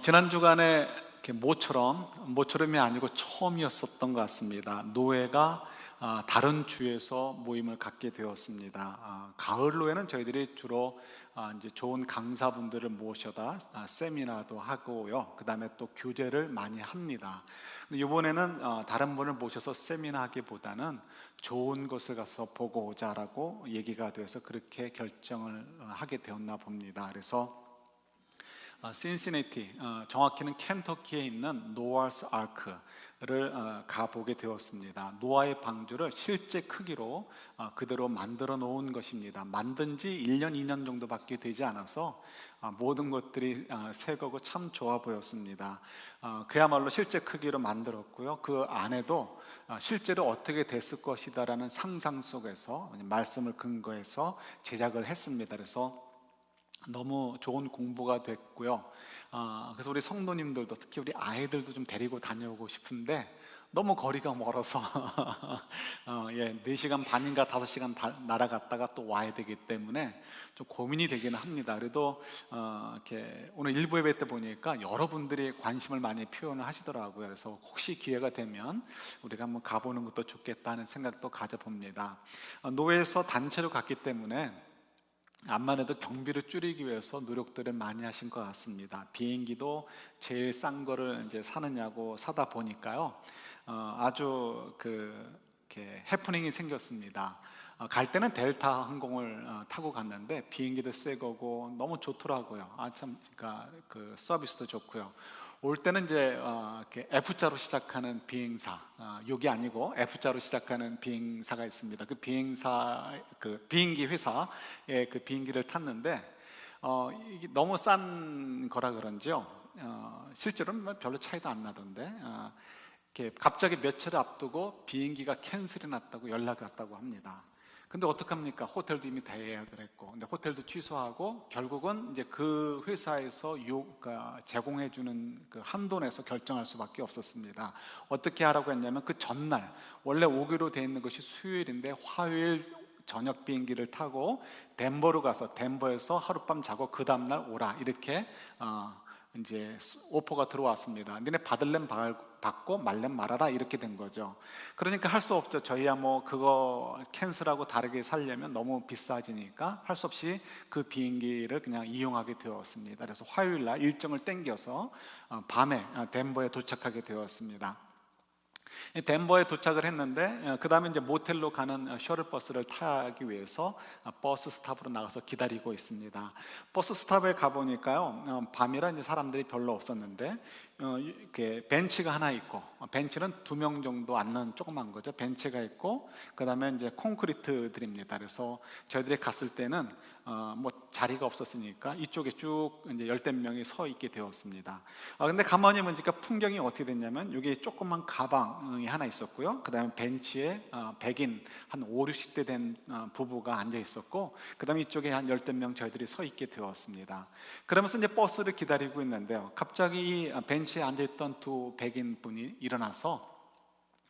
지난 주간에 이렇게 모처럼이 아니고 처음이었었던 것 같습니다. 노회가 다른 주에서 모임을 갖게 되었습니다. 가을 노회는 저희들이 주로 이제 좋은 강사분들을 모셔다 세미나도 하고요. 그 다음에 또 교제를 많이 합니다. 근데 이번에는 다른 분을 모셔서 세미나 하기보다는 좋은 곳을 가서 보고 오자라고 얘기가 되어서 그렇게 결정을 하게 되었나 봅니다. 그래서 신시내티, 정확히는 켄터키에 있는 노아스 아크를 가보게 되었습니다. 노아의 방주를 실제 크기로 그대로 만들어 놓은 것입니다. 만든 지 1년, 2년 정도밖에 되지 않아서 모든 것들이 새 거고 참 좋아 보였습니다. 그야말로 실제 크기로 만들었고요. 그 안에도 실제로 어떻게 됐을 것이다라는 상상 속에서 말씀을 근거해서 제작을 했습니다. 그래서 너무 좋은 공부가 됐고요. 그래서 우리 성도님들도, 특히 우리 아이들도 좀 데리고 다녀오고 싶은데 너무 거리가 멀어서 4시간 반인가 5시간 날아갔다가 또 와야 되기 때문에 좀 고민이 되기는 합니다. 그래도 이렇게 오늘 일부 예배 때 보니까 여러분들이 관심을 많이 표현을 하시더라고요. 그래서 혹시 기회가 되면 우리가 한번 가보는 것도 좋겠다는 생각도 가져봅니다. 노회에서 단체로 갔기 때문에 암만 해도 경비를 줄이기 위해서 노력들을 많이 하신 것 같습니다. 비행기도 제일 싼 거를 이제 사느냐고 사다 보니까요, 아주 이렇게 해프닝이 생겼습니다. 갈 때는 델타 항공을 타고 갔는데 비행기도 새 거고 너무 좋더라고요. 참, 그러니까 그 서비스도 좋고요. 올 때는 이제 이렇게 F자로 시작하는 비행사, 욕이 아니고 F자로 시작하는 비행사가 있습니다. 그 비행기 회사의 그 비행기를 탔는데 이게 너무 싼 거라 그런지요. 실제로는 별로 차이도 안 나던데 이렇게 갑자기 며칠 앞두고 비행기가 캔슬이 났다고 연락이 왔다고 합니다. 근데 어떡합니까? 호텔도 이미 대예약을 했고, 근데 호텔도 취소하고, 결국은 이제 그 회사에서 제공해주는 그 한도 내에서 결정할 수밖에 없었습니다. 어떻게 하라고 했냐면, 그 전날, 원래 오기로 돼 있는 것이 수요일인데, 화요일 저녁 비행기를 타고, 덴버로 가서, 덴버에서 하룻밤 자고, 그 다음날 오라. 이렇게, 이제 오퍼가 들어왔습니다. 너네 받을렘 받고 말렘 말아라 이렇게 된 거죠. 그러니까 할 수 없죠. 저희야 뭐 그거 캔슬하고 다르게 살려면 너무 비싸지니까 할 수 없이 그 비행기를 그냥 이용하게 되었습니다. 그래서 화요일 날 일정을 땡겨서 밤에 덴버에 도착하게 되었습니다. 덴버에 도착을 했는데 그 다음에 이제 모텔로 가는 셔틀버스를 타기 위해서 버스 스탑으로 나가서 기다리고 있습니다. 버스 스탑에 가보니까요, 밤이라 이제 사람들이 별로 없었는데 이렇게 벤치가 하나 있고, 벤치는 2명 정도 앉는 조그만 거죠. 벤치가 있고, 그 다음에 이제 콘크리트들입니다. 그래서 저희들이 갔을 때는 뭐 자리가 없었으니까 이쪽에 쭉 이제 열댓 명이 서 있게 되었습니다. 근데 가만히 보니까 풍경이 어떻게 됐냐면, 여기 조그만 가방이 하나 있었고요. 그 다음에 벤치에 백인 한 5, 60대 된 부부가 앉아 있었고, 그 다음에 이쪽에 한 열댓 명 저희들이 서 있게 되었습니다. 그러면서 이제 버스를 기다리고 있는데요, 갑자기 이 벤치에 앉아있던 두 백인 분이 일어나서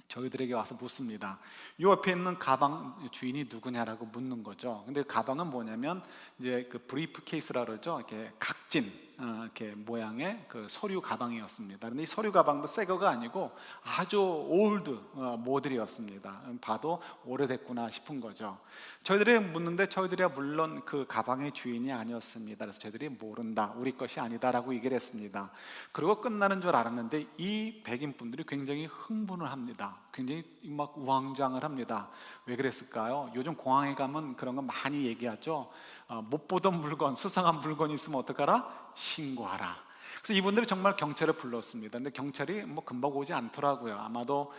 저희들에게 와서 묻습니다. 이 옆에 있는 가방 주인이 누구냐라고 묻는 거죠. 근데 가방은 뭐냐면 이제 그 브리프 케이스라 그러죠. 이렇게 각진 이렇게 모양의 그 서류 가방이었습니다. 근데 이 서류 가방도 새 거가 아니고 아주 올드 모델이었습니다. 봐도 오래됐구나 싶은 거죠. 저희들이 묻는데 저희들이 물론 그 가방의 주인이 아니었습니다. 그래서 저희들이 모른다, 우리 것이 아니다라고 얘기를 했습니다. 그리고 끝나는 줄 알았는데 이 백인 분들이 굉장히 흥분을 합니다. 굉장히 막 우왕좌왕을 합니다. 왜 그랬을까요? 요즘 공항에 가면 그런 거 많이 얘기하죠. 못 보던 물건, 수상한 물건이 있으면 어떡하라? 신고하라. 그래서 이분들이 정말 경찰을 불렀습니다. 근데 경찰이 뭐 금방 오지 않더라고요. 아마도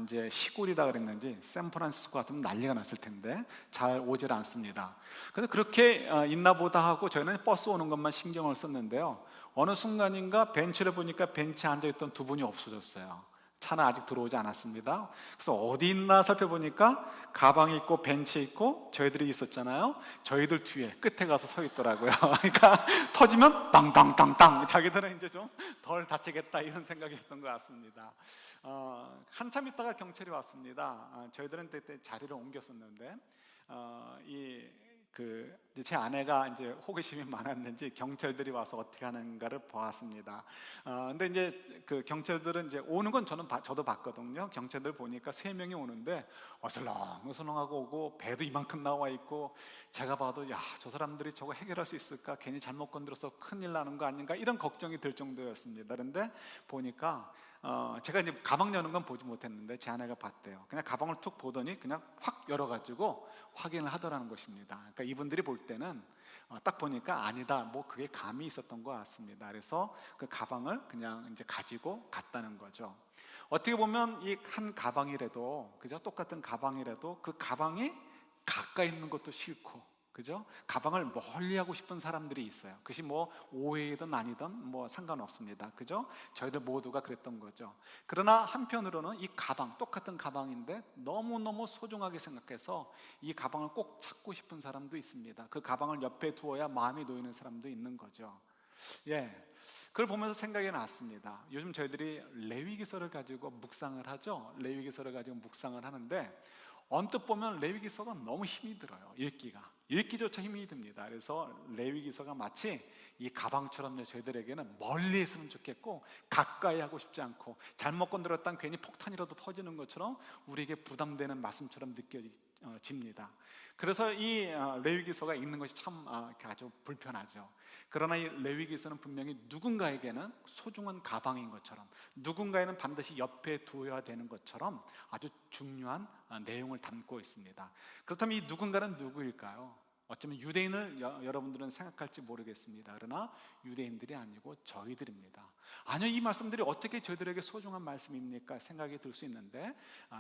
이제 시골이라 그랬는지 샌프란시스코 같으면 난리가 났을 텐데 잘 오질 않습니다. 그래서 그렇게 있나 보다 하고 저희는 버스 오는 것만 신경을 썼는데요, 어느 순간인가 벤치를 보니까 벤치에 앉아있던 두 분이 없어졌어요. 차는 아직 들어오지 않았습니다. 그래서 어디 있나 살펴보니까 가방이 있고 벤치에 있고 저희들이 있었잖아요. 저희들 뒤에 끝에 가서 서 있더라고요. 그러니까 터지면 땅땅땅땅, 자기들은 이제 좀 덜 다치겠다 이런 생각이었던 것 같습니다. 한참 있다가 경찰이 왔습니다. 저희들은 그때 자리를 옮겼었는데 이 이제 제 아내가 이제 호기심이 많았는지 경찰들이 와서 어떻게 하는가를 보았습니다. 근데 이제 그 경찰들은 이제 오는 건 저도 봤거든요. 경찰들 보니까 3명이 오는데 어슬렁어슬렁하고 오고 배도 이만큼 나와 있고, 제가 봐도 야, 저 사람들이 저거 해결할 수 있을까? 괜히 잘못 건드려서 큰일 나는 거 아닌가? 이런 걱정이 들 정도였습니다. 그런데 보니까 제가 이제 가방 여는 건 보지 못했는데 제 아내가 봤대요. 그냥 가방을 툭 보더니 그냥 확 열어가지고 확인을 하더라는 것입니다. 그러니까 이분들이 볼 때는 딱 보니까 아니다, 뭐 그게 감이 있었던 것 같습니다. 그래서 그 가방을 그냥 이제 가지고 갔다는 거죠. 어떻게 보면 이 한 가방이라도, 그죠? 똑같은 가방이라도 그 가방이 가까이 있는 것도 싫고, 그죠? 가방을 멀리 하고 싶은 사람들이 있어요. 그것이 뭐 오해이든 아니든 뭐 상관없습니다. 그죠? 저희들 모두가 그랬던 거죠. 그러나 한편으로는 이 가방, 똑같은 가방인데 너무너무 소중하게 생각해서 이 가방을 꼭 찾고 싶은 사람도 있습니다. 그 가방을 옆에 두어야 마음이 놓이는 사람도 있는 거죠. 예, 그걸 보면서 생각이 났습니다. 요즘 저희들이 레위기서를 가지고 묵상을 하죠. 레위기서를 가지고 묵상을 하는데 언뜻 보면 레위기서가 너무 힘이 들어요. 읽기조차 힘이 듭니다. 그래서 레위기서가 마치 이 가방처럼 저희들에게는 멀리 있으면 좋겠고 가까이 하고 싶지 않고, 잘못 건드렸다면 괜히 폭탄이라도 터지는 것처럼 우리에게 부담되는 말씀처럼 느껴집니다. 그래서 이 레위기서가 읽는 것이 참 아주 불편하죠. 그러나 이 레위기서는 분명히 누군가에게는 소중한 가방인 것처럼, 누군가에는 반드시 옆에 두어야 되는 것처럼 아주 중요한 내용을 담고 있습니다. 그렇다면 이 누군가는 누구일까요? 어쩌면 유대인을 여러분들은 생각할지 모르겠습니다. 그러나 유대인들이 아니고 저희들입니다. 아니요, 이 말씀들이 어떻게 저희들에게 소중한 말씀입니까? 생각이 들 수 있는데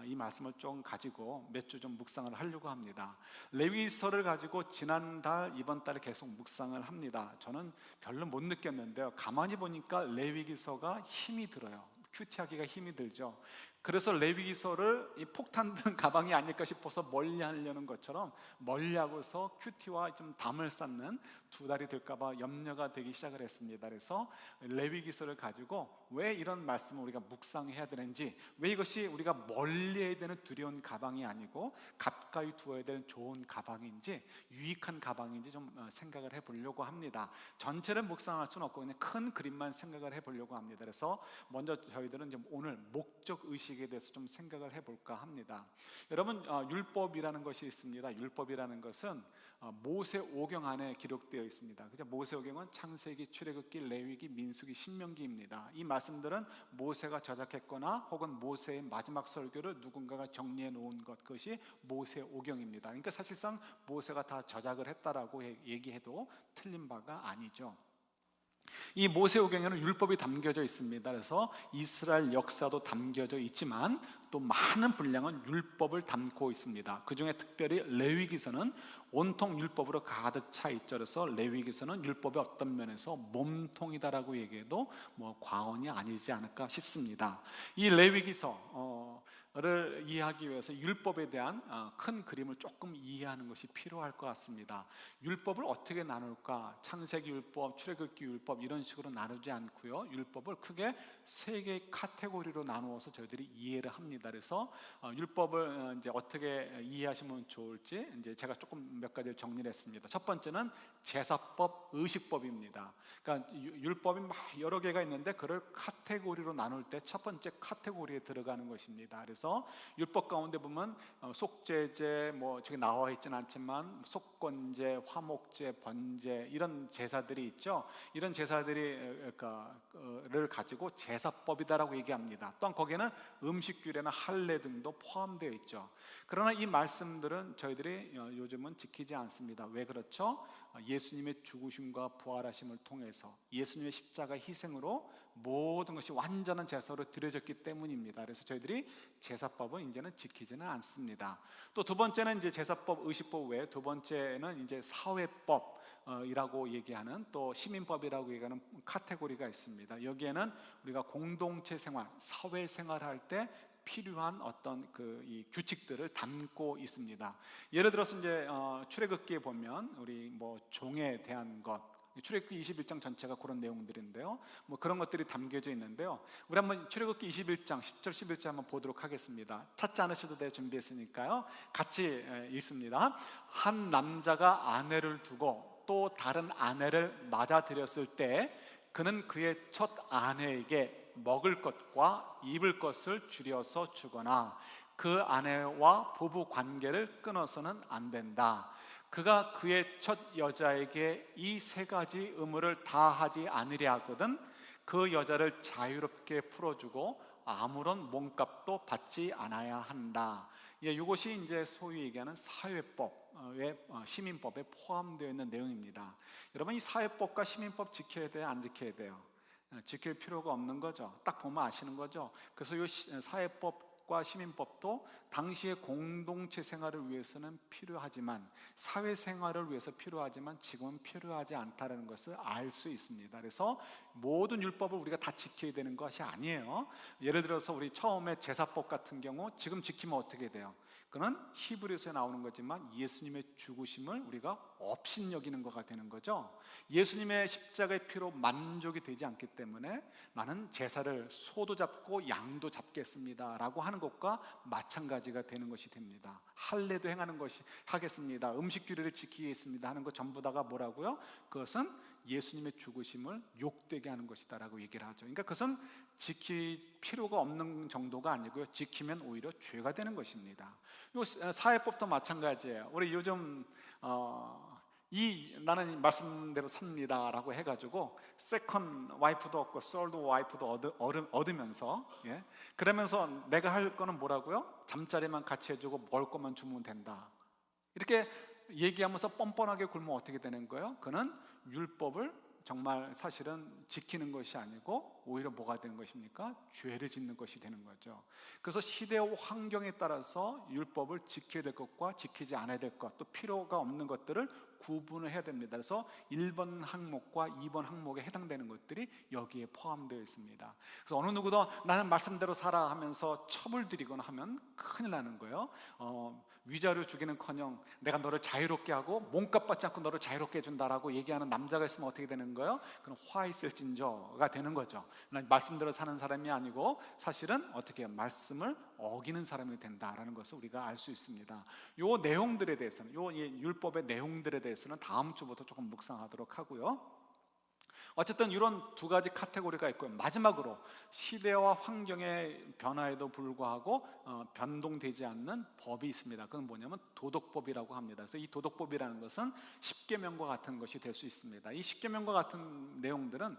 이 말씀을 좀 가지고 몇 주 좀 묵상을 하려고 합니다. 레위기서를 가지고 지난달, 이번 달에 계속 묵상을 합니다. 저는 별로 못 느꼈는데요, 가만히 보니까 레위기서가 힘이 들어요. 큐티하기가 힘이 들죠. 그래서 레위기서를 이 폭탄 든 가방이 아닐까 싶어서 멀리 하려는 것처럼 멀리하고서 큐티와 좀 담을 쌓는 두 달이 될까봐 염려가 되기 시작을 했습니다. 그래서 레위기서를 가지고 왜 이런 말씀을 우리가 묵상해야 되는지, 왜 이것이 우리가 멀리 해야 되는 두려운 가방이 아니고 가까이 두어야 되는 좋은 가방인지, 유익한 가방인지 좀 생각을 해보려고 합니다. 전체를 묵상할 수는 없고 그냥 큰 그림만 생각을 해보려고 합니다. 그래서 먼저 저희들은 좀 오늘 목적 의식에 대해서 좀 생각을 해볼까 합니다. 여러분, 율법이라는 것이 있습니다. 율법이라는 것은 모세오경 안에 기록되어 있습니다. 그죠? 모세오경은 창세기, 출애굽기, 레위기, 민수기, 신명기입니다. 이 말씀들은 모세가 저작했거나 혹은 모세의 마지막 설교를 누군가가 정리해 놓은 것, 그것이 모세오경입니다. 그러니까 사실상 모세가 다 저작을 했다라고 얘기해도 틀린 바가 아니죠. 이 모세오경에는 율법이 담겨져 있습니다. 그래서 이스라엘 역사도 담겨져 있지만 또 많은 분량은 율법을 담고 있습니다. 그 중에 특별히 레위기서는 온통 율법으로 가득 차 있죠. 그래서 레위기서는 율법의 어떤 면에서 몸통이다라고 얘기해도 뭐 과언이 아니지 않을까 싶습니다. 이 레위기서를 이해하기 위해서 율법에 대한 큰 그림을 조금 이해하는 것이 필요할 것 같습니다. 율법을 어떻게 나눌까? 창세기 율법, 출애굽기 율법 이런 식으로 나누지 않고요, 율법을 크게 3개의 카테고리로 나누어서 저희들이 이해를 합니다. 그래서 율법을 이제 어떻게 이해하시면 좋을지 이제 제가 조금 몇 가지를 정리를 했습니다. 첫 번째는 제사법, 의식법입니다. 그러니까 율법이 막 여러 개가 있는데 그걸 카테고리로 나눌 때 첫 번째 카테고리에 들어가는 것입니다. 그래서 율법 가운데 보면 속죄제, 뭐 저기 나와 있지는 않지만 속건제, 화목제, 번제 이런 제사들이 있죠. 이런 제사들을 가지고 제사법이다라고 얘기합니다. 또한 거기에는 음식규례나 할례 등도 포함되어 있죠. 그러나 이 말씀들은 저희들이 요즘은 지키지 않습니다. 왜 그렇죠? 예수님의 죽으심과 부활하심을 통해서 예수님의 십자가 희생으로 모든 것이 완전한 제사로 드려졌기 때문입니다. 그래서 저희들이 제사법은 이제는 지키지는 않습니다. 또 두 번째는 이제 제사법, 의식법 외에 두 번째는 이제 사회법이라고 얘기하는, 또 시민법이라고 얘기하는 카테고리가 있습니다. 여기에는 우리가 공동체 생활, 사회 생활할 때 필요한 어떤 이 규칙들을 담고 있습니다. 예를 들어서 이제 출애굽기에 보면 우리 뭐 종에 대한 것, 출애굽기 21장 전체가 그런 내용들인데요. 뭐 그런 것들이 담겨져 있는데요. 우리 한번 출애굽기 21장 10절 11절 한번 보도록 하겠습니다. 찾지 않으셔도 돼요. 준비했으니까요. 같이 읽습니다. 한 남자가 아내를 두고 또 다른 아내를 맞아들였을 때 그는 그의 첫 아내에게 먹을 것과 입을 것을 줄여서 주거나 그 아내와 부부 관계를 끊어서는 안 된다. 그가 그의 첫 여자에게 이 세 가지 의무를 다 하지 않으려 하거든 그 여자를 자유롭게 풀어주고 아무런 몸값도 받지 않아야 한다. 이것이 이제 소위 얘기하는 사회법의 시민법에 포함되어 있는 내용입니다. 여러분, 이 사회법과 시민법 지켜야 돼요, 안 지켜야 돼요? 지킬 필요가 없는 거죠. 딱 보면 아시는 거죠. 그래서 이 사회법과 시민법도 당시의 공동체 생활을 위해서는 필요하지만, 사회생활을 위해서 필요하지만 지금은 필요하지 않다는 것을 알 수 있습니다. 그래서 모든 율법을 우리가 다 지켜야 되는 것이 아니에요. 예를 들어서 우리 처음에 제사법 같은 경우 지금 지키면 어떻게 돼요? 그는 히브리서에 나오는 거지만 예수님의 죽으심을 우리가 업신여기는 것가 되는 거죠. 예수님의 십자가의 피로 만족이 되지 않기 때문에 나는 제사를 소도 잡고 양도 잡겠습니다 라고 하는 것과 마찬가지가 되는 것이 됩니다. 할례도 행하는 것이 하겠습니다, 음식 규례를 지키겠습니다 하는 것 전부 다가 뭐라고요? 그것은 예수님의 죽으심을 욕되게 하는 것이다 라고 얘기를 하죠. 그러니까 그것은 지킬 필요가 없는 정도가 아니고요, 지키면 오히려 죄가 되는 것입니다. 이 사회법도 마찬가지예요. 우리 요즘 나는 말씀대로 삽니다 라고 해가지고 세컨 와이프도 얻고 썰드 와이프도 얻으면서, 그러면서 내가 할 거는 뭐라고요? 잠자리만 같이 해주고 먹을 것만 주면 된다, 이렇게 얘기하면서 뻔뻔하게 굴면 어떻게 되는 거예요? 그는 율법을 정말 사실은 지키는 것이 아니고 오히려 뭐가 되는 것입니까? 죄를 짓는 것이 되는 거죠. 그래서 시대와 환경에 따라서 율법을 지켜야 될 것과 지키지 않아야 될 것, 또 필요가 없는 것들을 구분을 해야 됩니다. 그래서 1번 항목과 2번 항목에 해당되는 것들이 여기에 포함되어 있습니다. 그래서 어느 누구도 나는 말씀대로 살아 하면서 첩을 들이거나 하면 큰일 나는 거예요. 위자료 주기는커녕 내가 너를 자유롭게 하고 몸값 받지 않고 너를 자유롭게 해준다라고 얘기하는 남자가 있으면 어떻게 되는 거예요? 그럼 화 있을 진저가 되는 거죠. 말씀대로 사는 사람이 아니고 사실은 어떻게 말씀을 어기는 사람이 된다라는 것을 우리가 알 수 있습니다. 요 내용들에 대해서는, 요 율법의 내용들에 대해서는 다음 주부터 조금 묵상하도록 하고요. 어쨌든 이런 두 가지 카테고리가 있고요. 마지막으로 시대와 환경의 변화에도 불구하고 변동되지 않는 법이 있습니다. 그건 뭐냐면 도덕법이라고 합니다. 그래서 이 도덕법이라는 것은 십계명과 같은 것이 될 수 있습니다. 이 십계명과 같은 내용들은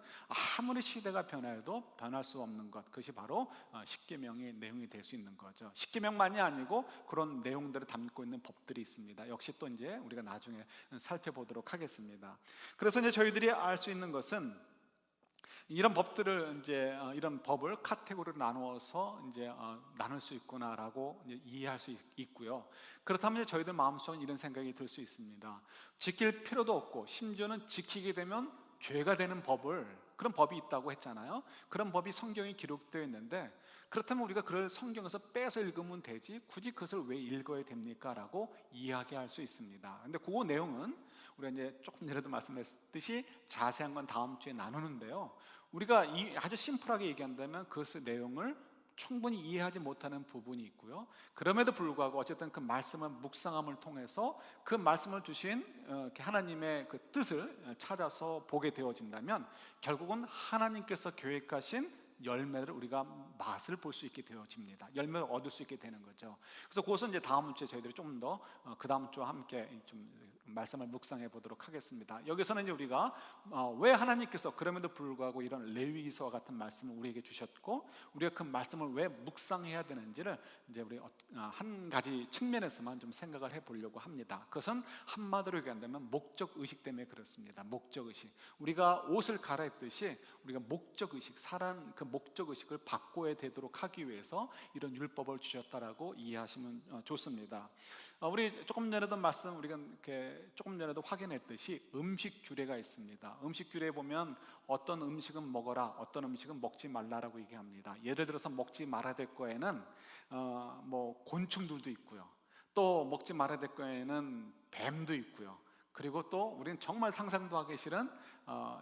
아무리 시대가 변화해도 변할 수 없는 것, 그것이 바로 십계명의 내용이 될 수 있는 거죠. 십계명만이 아니고 그런 내용들을 담고 있는 법들이 있습니다. 역시 또 이제 우리가 나중에 살펴보도록 하겠습니다. 그래서 이제 저희들이 알 수 있는 것은 이런 법들을 이제 이런 법을 카테고리로 나누어서 이제 나눌 수 있구나라고 이제 이해할 수 있고요. 그렇다면 저희들 마음속에 이런 생각이 들 수 있습니다. 지킬 필요도 없고 심지어는 지키게 되면 죄가 되는 그런 법이 있다고 했잖아요. 그런 법이 성경에 기록되어 있는데, 그렇다면 우리가 그걸 성경에서 빼서 읽으면 되지 굳이 그것을 왜 읽어야 됩니까? 라고 이야기할 수 있습니다. 근데 그 내용은 우리가 이제 조금 전에도 말씀드렸듯이 자세한 건 다음 주에 나누는데요, 우리가 아주 심플하게 얘기한다면 그것의 내용을 충분히 이해하지 못하는 부분이 있고요. 그럼에도 불구하고 어쨌든 그 말씀을 묵상함을 통해서 그 말씀을 주신 하나님의 그 뜻을 찾아서 보게 되어진다면 결국은 하나님께서 계획하신 열매를 우리가 맛을 볼 수 있게 되어집니다. 열매를 얻을 수 있게 되는 거죠. 그래서 그것은 이제 다음 주에 저희들이 좀 더 그 다음 주와 함께 좀 말씀을 묵상해 보도록 하겠습니다. 여기서는 이제 우리가 왜 하나님께서 그럼에도 불구하고 이런 레위기서와 같은 말씀을 우리에게 주셨고 우리가 그 말씀을 왜 묵상해야 되는지를 이제 우리 한 가지 측면에서만 좀 생각을 해보려고 합니다. 그것은 한마디로 얘기한다면 목적 의식 때문에 그렇습니다. 목적 의식. 우리가 옷을 갈아입듯이 우리가 목적 의식, 살아는 그 목적 의식을 바꿔야 되도록 하기 위해서 이런 율법을 주셨다라고 이해하시면 좋습니다. 우리 조금 전에도 우리가 이렇게 조금 전에도 확인했듯이 음식 규례가 있습니다. 음식 규례에 보면 어떤 음식은 먹어라, 어떤 음식은 먹지 말라라고 얘기합니다. 예를 들어서 먹지 말아야 될 거에는 뭐 곤충들도 있고요, 또 먹지 말아야 될 거에는 뱀도 있고요, 그리고 또 우리는 정말 상상도 하기 싫은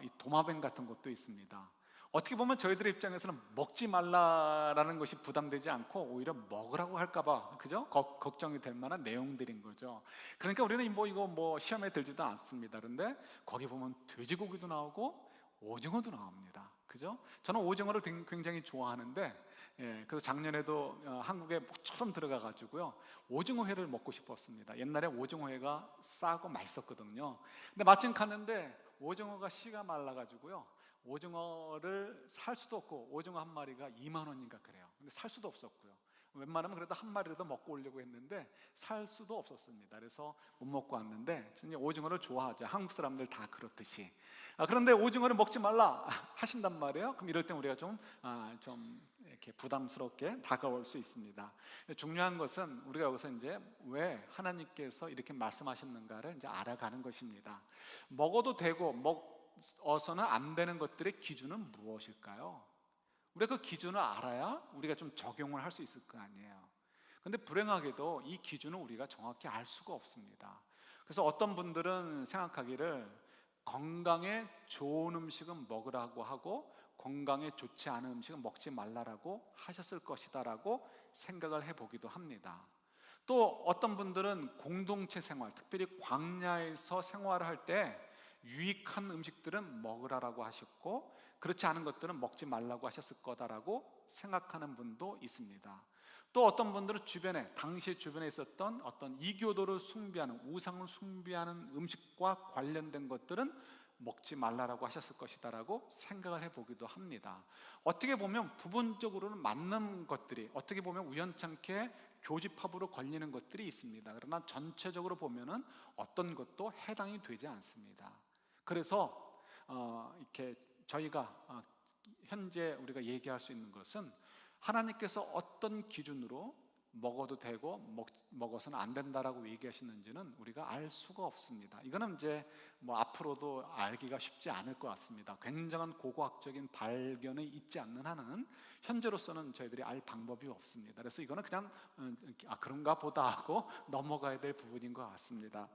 이 도마뱀 같은 것도 있습니다. 어떻게 보면 저희들의 입장에서는 먹지 말라라는 것이 부담되지 않고 오히려 먹으라고 할까봐, 그죠? 걱정이 될 만한 내용들인 거죠. 그러니까 우리는 이거 시험에 들지도 않습니다. 그런데 거기 보면 돼지고기도 나오고 오징어도 나옵니다. 그죠? 저는 오징어를 굉장히 좋아하는데, 그래서 작년에도 한국에 모처럼 들어가 가지고요, 오징어회를 먹고 싶었습니다. 옛날에 오징어회가 싸고 맛있었거든요. 근데 마침 갔는데 오징어가 씨가 말라 가지고요, 오징어를 살 수도 없고, 오징어 한 마리가 2만 원인가 그래요. 근데 살 수도 없었고요. 웬만하면 그래도 한 마리라도 먹고 오려고 했는데 살 수도 없었습니다. 그래서 못 먹고 왔는데, 저는 오징어를 좋아하죠. 한국 사람들 다 그렇듯이. 그런데 오징어를 먹지 말라 하신단 말이에요. 그럼 이럴 때 우리가 좀 이렇게 부담스럽게 다가올 수 있습니다. 중요한 것은 우리가 여기서 이제 왜 하나님께서 이렇게 말씀하셨는가를 이제 알아가는 것입니다. 먹어도 되고 먹어서는 안 되는 것들의 기준은 무엇일까요? 우리가 그 기준을 알아야 우리가 좀 적용을 할 수 있을 거 아니에요. 근데 불행하게도 이 기준을 우리가 정확히 알 수가 없습니다. 그래서 어떤 분들은 생각하기를 건강에 좋은 음식은 먹으라고 하고 건강에 좋지 않은 음식은 먹지 말라라고 하셨을 것이다 라고 생각을 해보기도 합니다. 또 어떤 분들은 공동체 생활, 특별히 광야에서 생활을 할 때 유익한 음식들은 먹으라고 하셨고 그렇지 않은 것들은 먹지 말라고 하셨을 거다라고 생각하는 분도 있습니다. 또 어떤 분들은 당시 주변에 있었던 어떤 이교도를 숭배하는, 우상을 숭배하는 음식과 관련된 것들은 먹지 말라라고 하셨을 것이다라고 생각을 해보기도 합니다. 어떻게 보면 부분적으로는 맞는 것들이, 어떻게 보면 우연찮게 교집합으로 걸리는 것들이 있습니다. 그러나 전체적으로 보면은 어떤 것도 해당이 되지 않습니다. 그래서 이렇게 저희가 현재 우리가 얘기할 수 있는 것은 하나님께서 어떤 기준으로 먹어도 되고 먹어서는 안 된다라고 얘기하시는지는 우리가 알 수가 없습니다. 이거는 이제 앞으로도 알기가 쉽지 않을 것 같습니다. 굉장한 고고학적인 발견이 있지 않는 한은 현재로서는 저희들이 알 방법이 없습니다. 그래서 이거는 그냥 그런가 보다 하고 넘어가야 될 부분인 것 같습니다.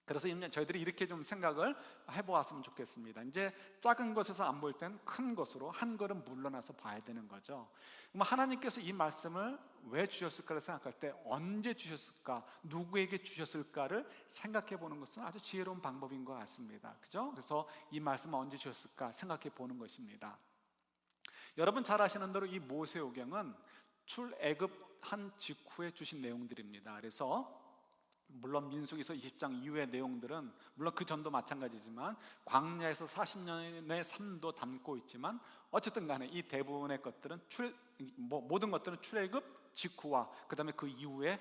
그래서 저희들이 이렇게 좀 생각을 해보았으면 좋겠습니다. 이제 작은 것에서 안 보일 땐 큰 것으로 한 걸음 물러나서 봐야 되는 거죠. 그럼 하나님께서 이 말씀을 왜 주셨을까를 생각할 때 언제 주셨을까, 누구에게 주셨을까를 생각해 보는 것은 아주 지혜로운 방법인 것 같습니다. 그죠? 그래서 이 말씀을 언제 주셨을까 생각해 보는 것입니다. 여러분 잘 아시는 대로 이 모세오경은 출애굽한 직후에 주신 내용들입니다. 그래서 물론 민수기서 20장 이후의 내용들은 물론 그 전도 마찬가지지만 광야에서 40년의 삶도 담고 있지만 어쨌든 간에 이 대부분의 것들은 모든 것들은 출애굽 직후와 그 다음에 그 이후에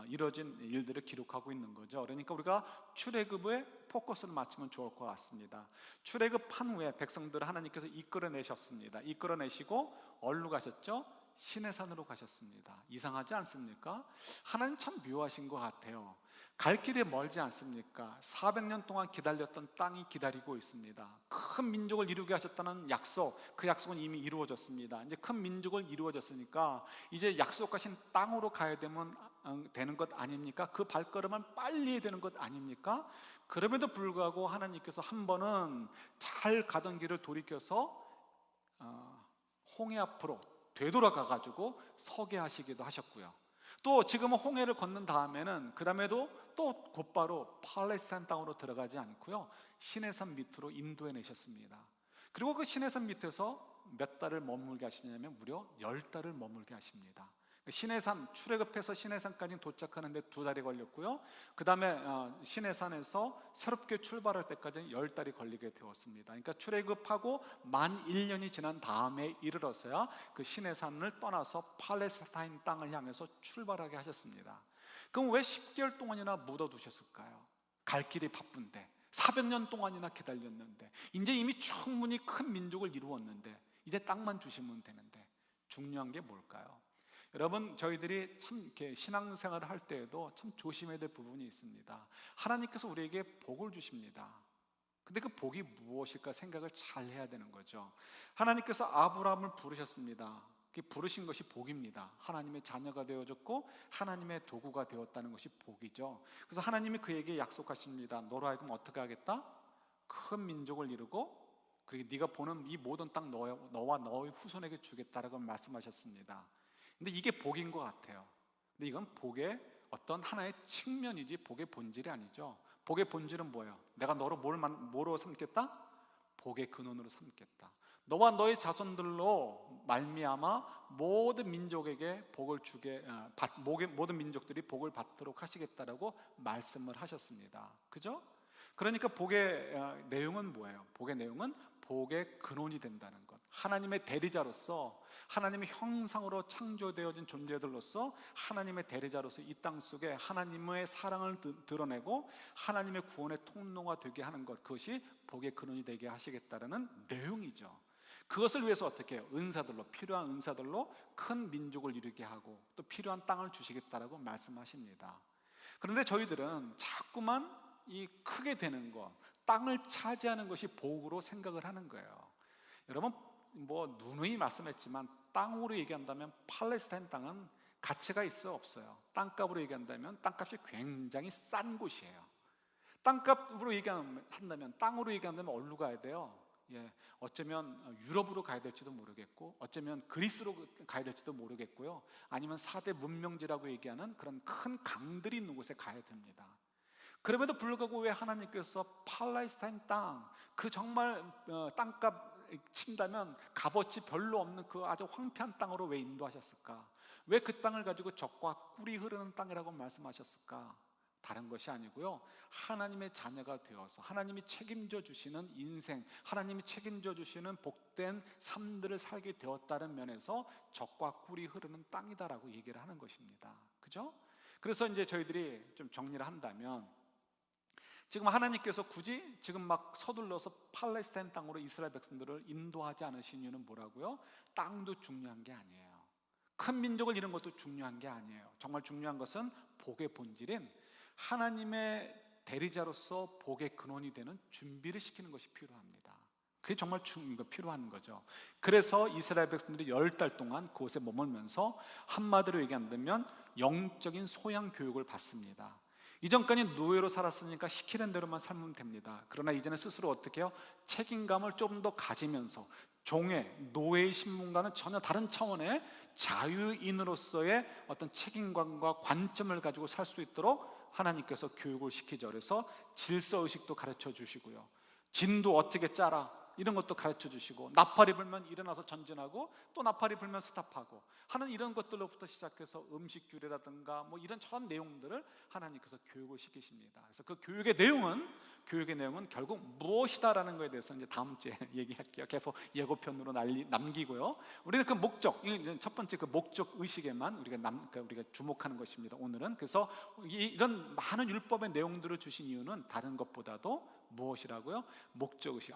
이루어진 일들을 기록하고 있는 거죠. 그러니까 우리가 출애굽에 포커스를 맞추면 좋을 것 같습니다. 출애굽한 후에 백성들을 하나님께서 이끌어내셨습니다. 이끌어내시고 어디로 가셨죠? 시내산으로 가셨습니다. 이상하지 않습니까? 하나님 참 묘하신 것 같아요. 갈 길이 멀지 않습니까? 400년 동안 기다렸던 땅이 기다리고 있습니다. 큰 민족을 이루게 하셨다는 약속, 그 약속은 이미 이루어졌습니다. 이제 큰 민족을 이루어졌으니까 이제 약속하신 땅으로 가야 되는 것 아닙니까? 그 발걸음을 빨리 해야 되는 것 아닙니까? 그럼에도 불구하고 하나님께서 한 번은 잘 가던 길을 돌이켜서 홍해 앞으로 되돌아가 가지고 서게 하시기도 하셨고요. 또 지금은 홍해를 건넌 다음에는 그 다음에도 또 곧바로 팔레스타인 땅으로 들어가지 않고요, 시내산 밑으로 인도해 내셨습니다. 그리고 그 시내산 밑에서 몇 달을 머물게 하시냐면 무려 10달을 머물게 하십니다. 시내산, 출애굽해서 시내산까지 도착하는데 2달이 걸렸고요, 그 다음에 시내산에서 새롭게 출발할 때까지 10달이 걸리게 되었습니다. 그러니까 출애굽하고 만 1년이 지난 다음에 이르러서야 그 시내산을 떠나서 팔레스타인 땅을 향해서 출발하게 하셨습니다. 그럼 왜 10개월 동안이나 묻어두셨을까요? 갈 길이 바쁜데 400년 동안이나 기다렸는데 이제 이미 충분히 큰 민족을 이루었는데 이제 땅만 주시면 되는데, 중요한 게 뭘까요? 여러분, 저희들이 참 이렇게 신앙생활을 할 때에도 참 조심해야 될 부분이 있습니다. 하나님께서 우리에게 복을 주십니다. 근데 그 복이 무엇일까 생각을 잘 해야 되는 거죠. 하나님께서 아브라함을 부르셨습니다. 그 부르신 것이 복입니다. 하나님의 자녀가 되어졌고 하나님의 도구가 되었다는 것이 복이죠. 그래서 하나님이 그에게 약속하십니다. 너로 하여금 어떻게 하겠다? 큰 민족을 이루고 그리고 네가 보는 이 모든 땅 너와 너의 후손에게 주겠다라고 말씀하셨습니다. 근데 이게 복인 것 같아요. 근데 이건 복의 어떤 하나의 측면이지 복의 본질이 아니죠. 복의 본질은 뭐예요? 내가 너를 뭐로 삼겠다? 복의 근원으로 삼겠다. 너와 너의 자손들로 말미암아 모든 민족에게 복을 주게 모든 민족들이 복을 받도록 하시겠다라고 말씀을 하셨습니다. 그죠? 그러니까 복의 내용은 뭐예요? 복의 내용은 복의 근원이 된다는 것. 하나님의 대리자로서 하나님의 형상으로 창조되어진 존재들로서 하나님의 대리자로서 이 땅 속에 하나님의 사랑을 드러내고 하나님의 구원의 통로가 되게 하는 것, 그것이 복의 근원이 되게 하시겠다는 내용이죠. 그것을 위해서 어떻게 해요? 은사들로, 필요한 은사들로 큰 민족을 이루게 하고 또 필요한 땅을 주시겠다라고 말씀하십니다. 그런데 저희들은 자꾸만 이 크게 되는 것, 땅을 차지하는 것이 복으로 생각을 하는 거예요. 여러분 뭐 누누이 말씀했지만 땅으로 얘기한다면 팔레스타인 땅은 가치가 있어 없어요? 땅값으로 얘기한다면 땅값이 굉장히 싼 곳이에요. 땅값으로 얘기한다면, 땅으로 얘기한다면 어디로 가야 돼요? 어쩌면 유럽으로 가야 될지도 모르겠고, 어쩌면 그리스로 가야 될지도 모르겠고요, 아니면 4대 문명지라고 얘기하는 그런 큰 강들이 있는 곳에 가야 됩니다. 그럼에도 불구하고 왜 하나님께서 팔레스타인 땅, 그 정말 땅값 친다면 값어치 별로 없는 그 아주 황폐한 땅으로 왜 인도하셨을까? 왜 그 땅을 가지고 젖과 꿀이 흐르는 땅이라고 말씀하셨을까? 다른 것이 아니고요, 하나님의 자녀가 되어서 하나님이 책임져 주시는 인생, 하나님이 책임져 주시는 복된 삶들을 살게 되었다는 면에서 젖과 꿀이 흐르는 땅이다라고 얘기를 하는 것입니다. 그죠? 그래서 이제 저희들이 좀 정리를 한다면, 지금 하나님께서 굳이 지금 막 서둘러서 팔레스타인 땅으로 이스라엘 백성들을 인도하지 않으신 이유는 뭐라고요? 땅도 중요한 게 아니에요. 큰 민족을 이룬 것도 중요한 게 아니에요. 정말 중요한 것은 복의 본질인 하나님의 대리자로서 복의 근원이 되는 준비를 시키는 것이 필요합니다. 그게 정말 필요한 거죠. 그래서 이스라엘 백성들이 10달 동안 그곳에 머물면서 한마디로 얘기한다면 영적인 소양 교육을 받습니다. 이전까지 노예로 살았으니까 시키는 대로만 살면 됩니다. 그러나 이제는 스스로 어떻게 해요? 책임감을 좀 더 가지면서 종의, 노예의 신분과는 전혀 다른 차원의 자유인으로서의 어떤 책임감과 관점을 가지고 살 수 있도록 하나님께서 교육을 시키죠. 그래서 질서의식도 가르쳐 주시고요, 진도 어떻게 짜라 이런 것도 가르쳐 주시고, 나팔이 불면 일어나서 전진하고 또 나팔이 불면 스탑하고 하는 이런 것들로부터 시작해서 음식 규례라든가 뭐 이런 저런 내용들을 하나님께서 교육을 시키십니다. 그래서 그 교육의 내용은 결국 무엇이다라는 것에 대해서 이제 다음 주에 얘기할게요. 계속 예고편으로 남기고요, 우리는 그 목적, 첫 번째 그 목적 의식에만 우리가 주목하는 것입니다, 오늘은. 그래서 이런 많은 율법의 내용들을 주신 이유는 다른 것보다도 무엇이라고요? 목적 의식.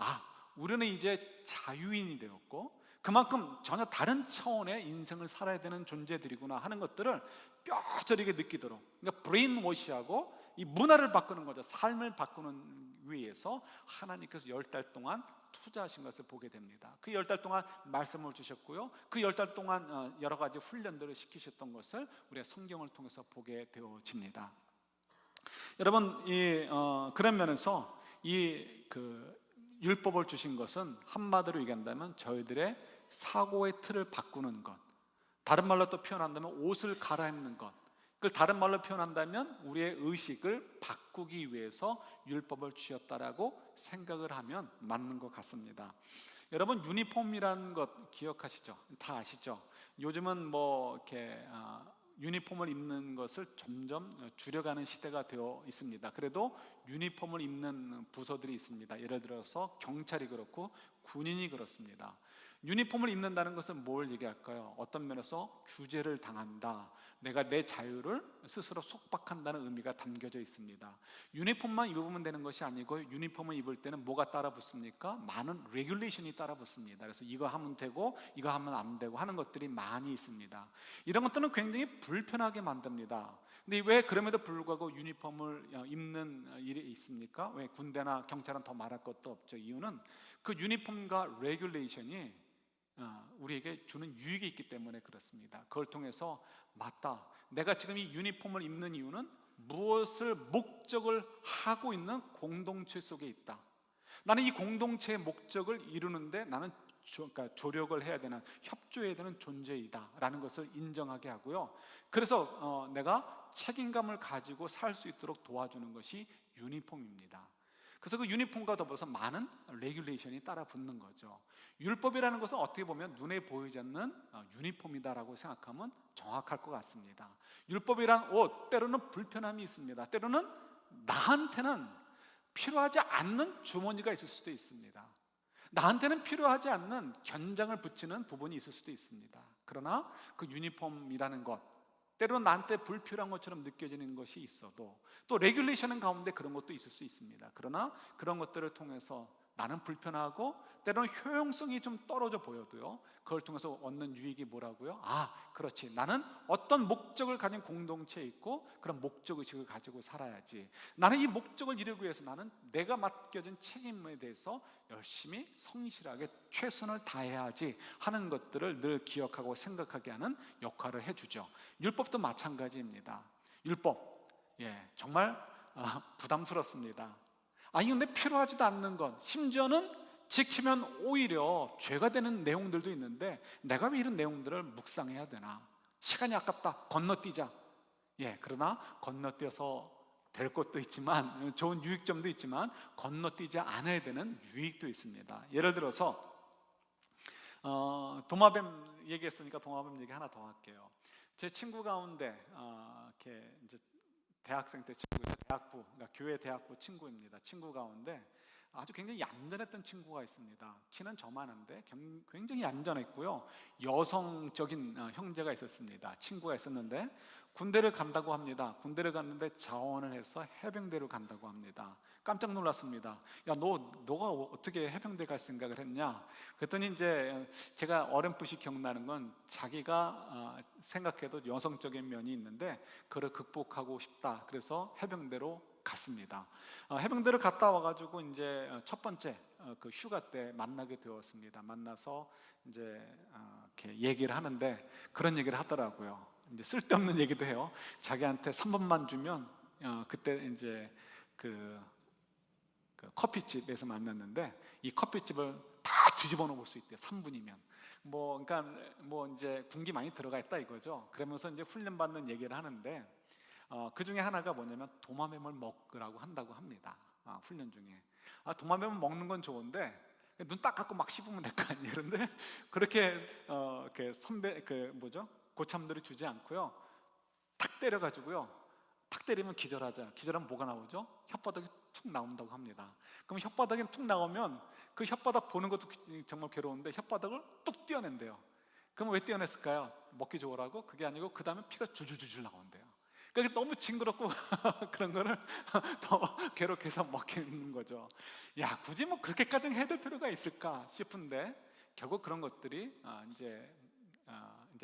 우리는 이제 자유인이 되었고 그만큼 전혀 다른 차원의 인생을 살아야 되는 존재들이구나 하는 것들을 뼈저리게 느끼도록, 그러니까 브레인워시하고 이 문화를 바꾸는 거죠. 삶을 바꾸는 위해서 하나님께서 10달 동안 투자하신 것을 보게 됩니다. 그 10달 동안 말씀을 주셨고요, 그 10달 동안 여러 가지 훈련들을 시키셨던 것을 우리가 성경을 통해서 보게 되어집니다. 여러분, 그런 면에서 율법을 주신 것은 한마디로 얘기한다면 저희들의 사고의 틀을 바꾸는 것, 다른 말로 또 표현한다면 옷을 갈아입는 것, 그걸 다른 말로 표현한다면 우리의 의식을 바꾸기 위해서 율법을 주셨다라고 생각을 하면 맞는 것 같습니다. 여러분, 유니폼이라는 것 기억하시죠? 다 아시죠? 요즘은 뭐 이렇게 유니폼을 입는 것을 점점 줄여가는 시대가 되어 있습니다. 그래도 유니폼을 입는 부서들이 있습니다. 예를 들어서 경찰이 그렇고 군인이 그렇습니다. 유니폼을 입는다는 것은 뭘 얘기할까요? 어떤 면에서 규제를 당한다, 내가 내 자유를 스스로 속박한다는 의미가 담겨져 있습니다. 유니폼만 입으면 되는 것이 아니고, 유니폼을 입을 때는 뭐가 따라 붙습니까? 많은 레귤레이션이 따라 붙습니다. 그래서 이거 하면 되고 이거 하면 안 되고 하는 것들이 많이 있습니다. 이런 것들은 굉장히 불편하게 만듭니다. 근데 왜 그럼에도 불구하고 유니폼을 입는 일이 있습니까? 왜 군대나 경찰은 더 말할 것도 없죠. 이유는 그 유니폼과 레귤레이션이 우리에게 주는 유익이 있기 때문에 그렇습니다. 그걸 통해서 맞다, 내가 지금 이 유니폼을 입는 이유는 무엇을 목적을 하고 있는 공동체 속에 있다, 나는 이 공동체의 목적을 이루는데 나는 그러니까 조력을 해야 되는, 협조해야 되는 존재이다 라는 것을 인정하게 하고요. 그래서 내가 책임감을 가지고 살 수 있도록 도와주는 것이 유니폼입니다. 그래서 그 유니폼과 더불어서 많은 레귤레이션이 따라 붙는 거죠. 율법이라는 것은 어떻게 보면 눈에 보이지 않는 유니폼이다라고 생각하면 정확할 것 같습니다. 율법이란 옷, 때로는 불편함이 있습니다. 때로는 나한테는 필요하지 않는 주머니가 있을 수도 있습니다. 나한테는 필요하지 않는 견장을 붙이는 부분이 있을 수도 있습니다. 그러나 그 유니폼이라는 것, 때로는 나한테 불필요한 것처럼 느껴지는 것이 있어도, 또 레귤레이션 가운데 그런 것도 있을 수 있습니다. 그러나 그런 것들을 통해서 나는 불편하고 때로는 효용성이 좀 떨어져 보여도요, 그걸 통해서 얻는 유익이 뭐라고요? 아, 그렇지, 나는 어떤 목적을 가진 공동체에 있고 그런 목적의식을 가지고 살아야지, 나는 이 목적을 이루기 위해서 나는 내가 맡겨진 책임에 대해서 열심히 성실하게 최선을 다해야지 하는 것들을 늘 기억하고 생각하게 하는 역할을 해주죠. 율법도 마찬가지입니다. 율법, 정말 부담스럽습니다. 아니 근데 필요하지도 않는 것, 심지어는 지키면 오히려 죄가 되는 내용들도 있는데 내가 왜 이런 내용들을 묵상해야 되나, 시간이 아깝다, 건너뛰자. 그러나 건너뛰어서 될 것도 있지만, 좋은 유익점도 있지만 건너뛰지 않아야 되는 유익도 있습니다. 예를 들어서 도마뱀 얘기했으니까 도마뱀 얘기 하나 더 할게요. 제 친구 가운데 이렇게 이제 대학생 때 친구죠. 대학부, 그러니까 교회 대학부 친구입니다. 친구 가운데 아주 굉장히 얌전했던 친구가 있습니다. 키는 저만한데 굉장히 얌전했고요. 여성적인 형제가 있었습니다. 친구가 있었는데 군대를 간다고 합니다. 군대를 갔는데 자원을 해서 해병대로 간다고 합니다. 깜짝 놀랐습니다. 야, 너가 어떻게 해병대 갈 생각을 했냐? 그랬더니 이제 제가 어렴풋이 기억나는 건 자기가 생각해도 여성적인 면이 있는데 그걸 극복하고 싶다. 그래서 해병대로 갔습니다. 해병대를 갔다 와가지고 이제 첫 번째 그 휴가 때 만나게 되었습니다. 만나서 이제 이렇게 얘기를 하는데 그런 얘기를 하더라고요. 이제 쓸데없는 얘기도 해요. 자기한테 3분만 주면 그때 이제 그 커피집에서 만났는데 이 커피집을 다 뒤집어 놓을 수 있대요. 3분이면. 그러니까 이제 군기 많이 들어가 있다 이거죠. 그러면서 이제 훈련받는 얘기를 하는데 그 중에 하나가 뭐냐면 도마뱀을 먹으라고 한다고 합니다. 훈련 중에. 도마뱀을 먹는 건 좋은데 눈 딱 감고 막 씹으면 될 거 아니에요. 그런데 그렇게 선배 고참들이 주지 않고요. 탁 때려가지고요. 탁 때리면 기절하자. 기절하면 뭐가 나오죠? 혓바닥이 툭 나온다고 합니다. 그럼 혓바닥이 툭 나오면 그 혓바닥 보는 것도 정말 괴로운데 혓바닥을 뚝 떼어낸대요. 그럼 왜 떼어냈을까요? 먹기 좋으라고? 그게 아니고 그 다음에 피가 줄줄줄 나온대요. 그러니까 너무 징그럽고 그런 거를 더 괴롭게 해서 먹히는 거죠. 야, 굳이 그렇게까지 해야 될 필요가 있을까 싶은데 결국 그런 것들이 이제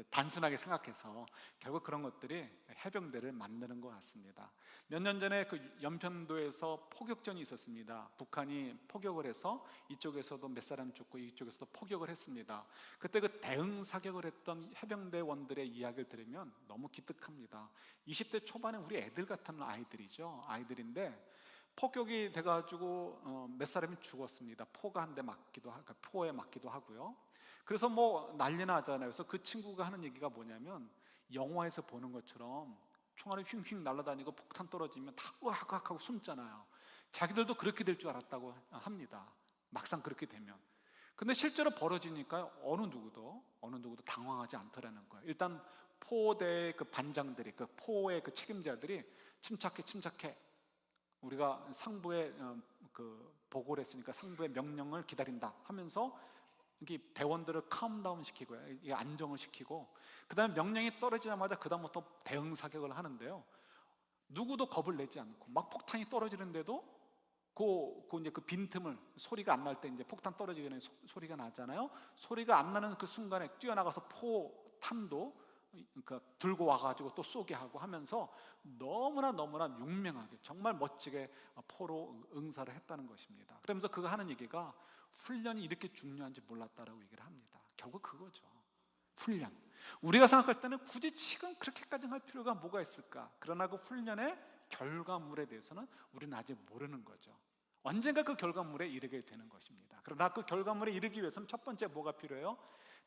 단순하게 생각해서 결국 그런 것들이 해병대를 만드는 것 같습니다. 몇 년 전에 그 연평도에서 포격전이 있었습니다. 북한이 포격을 해서 이쪽에서도 몇 사람 죽고 이쪽에서도 포격을 했습니다. 그때 그 대응 사격을 했던 해병대원들의 이야기를 들으면 너무 기특합니다. 20대 초반에 우리 애들 같은 아이들이죠. 아이들인데 폭격이 돼가지고 몇 사람이 죽었습니다. 포가 한 대 맞기도 하고, 포에 맞기도 하고요. 그래서 난리나 하잖아요. 그래서 그 친구가 하는 얘기가 뭐냐면 영화에서 보는 것처럼 총알이 휙휙 날아다니고 폭탄 떨어지면 다 으악으악 하고 숨잖아요. 자기들도 그렇게 될 줄 알았다고 합니다. 막상 그렇게 되면. 근데 실제로 벌어지니까 어느 누구도 당황하지 않더라는 거예요. 일단 포대의 그 반장들이, 그 포의 그 책임자들이 침착해. 우리가 상부에 보고를 했으니까 상부의 명령을 기다린다 하면서 이게 대원들을 캄다운 시키고요, 이게 안정을 시키고, 그 다음에 명령이 떨어지자마자 그 다음부터 대응 사격을 하는데요. 누구도 겁을 내지 않고 막 폭탄이 떨어지는데도 이제 그 빈틈을, 소리가 안 날 때 이제 폭탄 떨어지기 전에 소리가 나잖아요. 소리가 안 나는 그 순간에 뛰어나가서 포탄도 들고 와가지고 또 쏘게 하고 하면서 너무나 용맹하게 정말 멋지게 포로 응사를 했다는 것입니다. 그러면서 그가 하는 얘기가 훈련이 이렇게 중요한지 몰랐다라고 얘기를 합니다. 결국 그거죠. 훈련. 우리가 생각할 때는 굳이 지금 그렇게까지 할 필요가 뭐가 있을까? 그러나 그 훈련의 결과물에 대해서는 우리는 아직 모르는 거죠. 언젠가 그 결과물에 이르게 되는 것입니다. 그러나 그 결과물에 이르기 위해서는 첫 번째 뭐가 필요해요?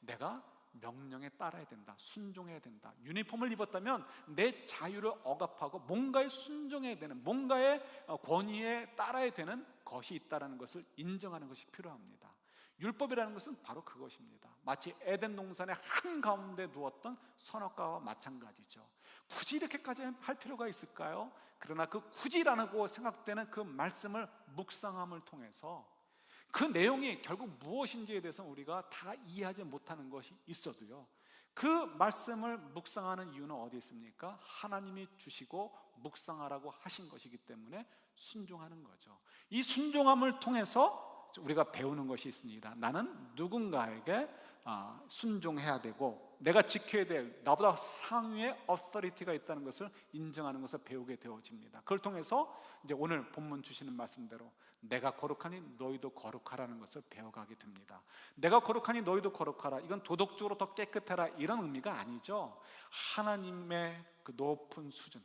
내가 명령에 따라야 된다, 순종해야 된다. 유니폼을 입었다면 내 자유를 억압하고 뭔가에 순종해야 되는, 뭔가의 권위에 따라야 되는 것이 있다는 것을 인정하는 것이 필요합니다. 율법이라는 것은 바로 그것입니다. 마치 에덴 동산의 한가운데 누웠던 선악과와 마찬가지죠. 굳이 이렇게까지 할 필요가 있을까요? 그러나 그 굳이라고 생각되는 그 말씀을 묵상함을 통해서 그 내용이 결국 무엇인지에 대해서 우리가 다 이해하지 못하는 것이 있어도요, 그 말씀을 묵상하는 이유는 어디 있습니까? 하나님이 주시고 묵상하라고 하신 것이기 때문에 순종하는 거죠. 이 순종함을 통해서 우리가 배우는 것이 있습니다. 나는 누군가에게 순종해야 되고 내가 지켜야 될 나보다 상위의 어서리티가 있다는 것을 인정하는 것을 배우게 되어집니다. 그걸 통해서 이제 오늘 본문 주시는 말씀대로 내가 거룩하니 너희도 거룩하라는 것을 배워가게 됩니다. 내가 거룩하니 너희도 거룩하라, 이건 도덕적으로 더 깨끗해라 이런 의미가 아니죠. 하나님의 그 높은 수준,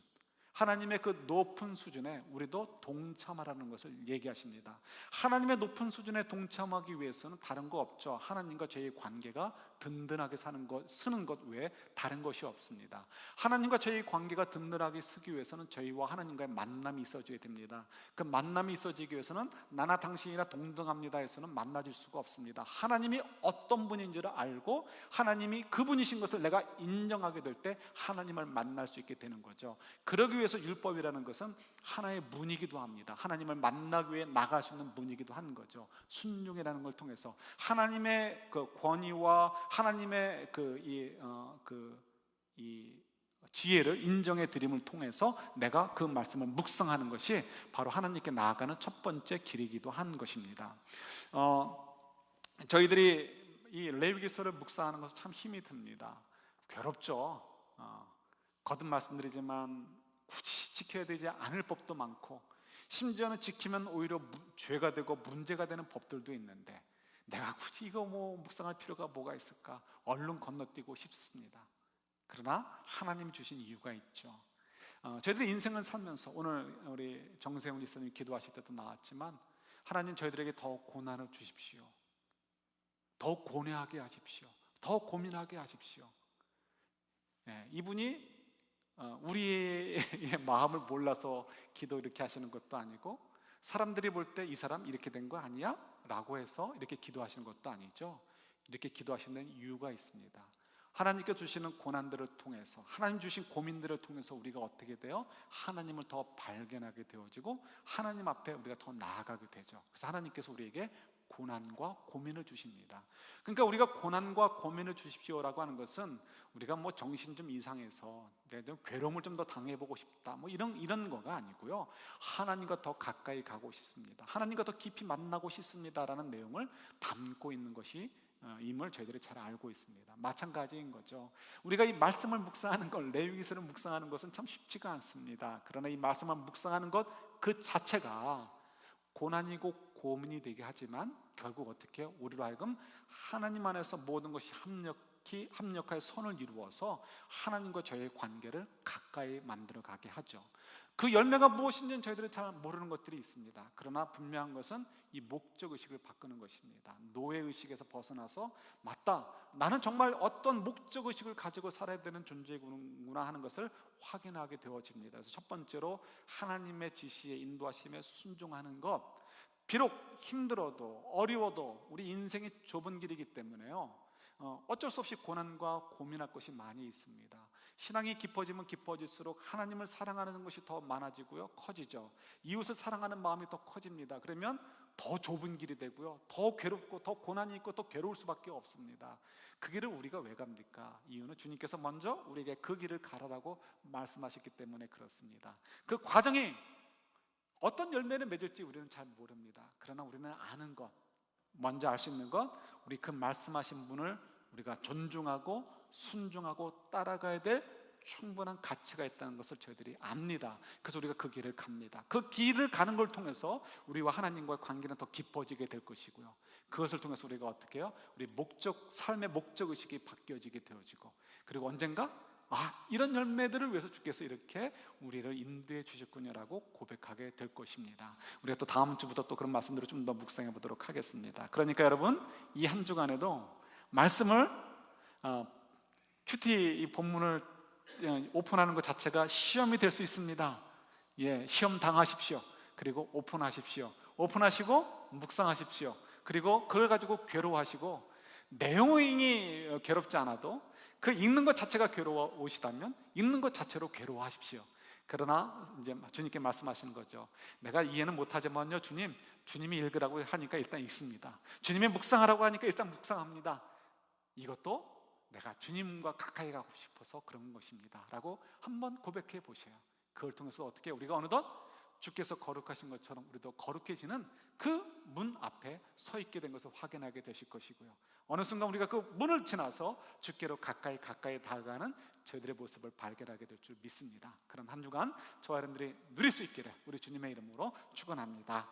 하나님의 그 높은 수준에 우리도 동참하라는 것을 얘기하십니다. 하나님의 높은 수준에 동참하기 위해서는 다른 거 없죠. 하나님과 저희의 관계가 든든하게 쓰는 것 외에 다른 것이 없습니다. 하나님과 저희의 관계가 든든하게 쓰기 위해서는 저희와 하나님과의 만남이 있어져야 됩니다. 그 만남이 있어지기 위해서는 나나 당신이라 동등합니다 해서는 만나질 수가 없습니다. 하나님이 어떤 분인지를 알고 하나님이 그분이신 것을 내가 인정하게 될 때 하나님을 만날 수 있게 되는 거죠. 그러기 위해서 율법이라는 것은 하나의 문이기도 합니다. 하나님을 만나기 위해 나갈 수 있는 문이기도 한 거죠. 순종이라는 걸 통해서 하나님의 그 권위와 하나님의 이 지혜를 인정해 드림을 통해서 내가 그 말씀을 묵상하는 것이 바로 하나님께 나아가는 첫 번째 길이기도 한 것입니다. 저희들이 이 레위기서를 묵상하는 것은 참 힘이 듭니다. 괴롭죠. 거듭 말씀드리지만 굳이 지켜야 되지 않을 법도 많고, 심지어는 지키면 오히려 죄가 되고 문제가 되는 법들도 있는데 내가 굳이 이거 묵상할 필요가 뭐가 있을까? 얼른 건너뛰고 싶습니다. 그러나 하나님 주신 이유가 있죠. 저희들의 인생을 살면서 오늘 우리 정세훈 지사님이 기도하실 때도 나왔지만, 하나님 저희들에게 더 고난을 주십시오. 더 고뇌하게 하십시오. 더 고민하게 하십시오. 이분이 우리의 마음을 몰라서 기도 이렇게 하시는 것도 아니고, 사람들이 볼 때 이 사람 이렇게 된 거 아니야? 라고 해서 이렇게 기도하시는 것도 아니죠. 이렇게 기도하시는 이유가 있습니다. 하나님께 주시는 고난들을 통해서, 하나님 주신 고민들을 통해서 우리가 어떻게 돼요? 하나님을 더 발견하게 되어지고 하나님 앞에 우리가 더 나아가게 되죠. 그래서 하나님께서 우리에게 고난과 고민을 주십니다. 그러니까 우리가 고난과 고민을 주십시오라고 하는 것은 우리가 정신 좀 이상해서 내가 좀 괴로움을 좀 더 당해보고 싶다 이런 거가 아니고요, 하나님과 더 가까이 가고 싶습니다, 하나님과 더 깊이 만나고 싶습니다라는 내용을 담고 있는 것이 임을 저희들이 잘 알고 있습니다. 마찬가지인 거죠. 우리가 이 말씀을 묵상하는 것, 레위기서를 묵상하는 것은 참 쉽지가 않습니다. 그러나 이 말씀을 묵상하는 것 그 자체가 고난이고 고민이 되게 하지만 결국 어떻게 해요? 우리로 하여금 하나님 안에서 모든 것이 합력하여 선을 이루어서 하나님과 저희의 관계를 가까이 만들어가게 하죠. 그 열매가 무엇인지는 저희들은 잘 모르는 것들이 있습니다. 그러나 분명한 것은 이 목적의식을 바꾸는 것입니다. 노예의식에서 벗어나서 맞다, 나는 정말 어떤 목적의식을 가지고 살아야 되는 존재구나 하는 것을 확인하게 되어집니다. 그래서 첫 번째로 하나님의 지시에 인도하심에 순종하는 것. 비록 힘들어도 어려워도 우리 인생이 좁은 길이기 때문에요, 어쩔 수 없이 고난과 고민할 것이 많이 있습니다. 신앙이 깊어지면 깊어질수록 하나님을 사랑하는 것이 더 많아지고요, 커지죠. 이웃을 사랑하는 마음이 더 커집니다. 그러면 더 좁은 길이 되고요, 더 괴롭고 더 고난이 있고 더 괴로울 수밖에 없습니다. 그 길을 우리가 왜 갑니까? 이유는 주님께서 먼저 우리에게 그 길을 가라라고 말씀하셨기 때문에 그렇습니다. 그 과정이 어떤 열매를 맺을지 우리는 잘 모릅니다. 그러나 우리는 아는 것, 먼저 알 수 있는 것, 우리 그 말씀하신 분을 우리가 존중하고 순종하고 따라가야 될 충분한 가치가 있다는 것을 저희들이 압니다. 그래서 우리가 그 길을 갑니다. 그 길을 가는 걸 통해서 우리와 하나님과의 관계는 더 깊어지게 될 것이고요, 그것을 통해서 우리가 어떻게 해요? 우리 삶의 목적의식이 바뀌어지게 되어지고, 그리고 언젠가 이런 열매들을 위해서 주께서 이렇게 우리를 인도해 주셨군요라고 고백하게 될 것입니다. 우리가 또 다음 주부터 또 그런 말씀들을 좀 더 묵상해 보도록 하겠습니다. 그러니까 여러분, 이 한 주간에도 말씀을 큐티 이 본문을 오픈하는 것 자체가 시험이 될 수 있습니다. 시험 당하십시오. 그리고 오픈하십시오. 오픈하시고 묵상하십시오. 그리고 그걸 가지고 괴로워하시고, 내용이 괴롭지 않아도 그 읽는 것 자체가 괴로우시다면 읽는 것 자체로 괴로워하십시오. 그러나 이제 주님께 말씀하시는 거죠. 내가 이해는 못하지만요, 주님이 읽으라고 하니까 일단 읽습니다. 주님이 묵상하라고 하니까 일단 묵상합니다. 이것도 내가 주님과 가까이 가고 싶어서 그런 것입니다 라고 한번 고백해 보세요. 그걸 통해서 어떻게 우리가 어느덧 주께서 거룩하신 것처럼 우리도 거룩해지는 그 문 앞에 서 있게 된 것을 확인하게 되실 것이고요, 어느 순간 우리가 그 문을 지나서 주께로 가까이 다가가는 저희들의 모습을 발견하게 될 줄 믿습니다. 그런 한 주간 저와 여러분들이 누릴 수 있기를 우리 주님의 이름으로 축원합니다.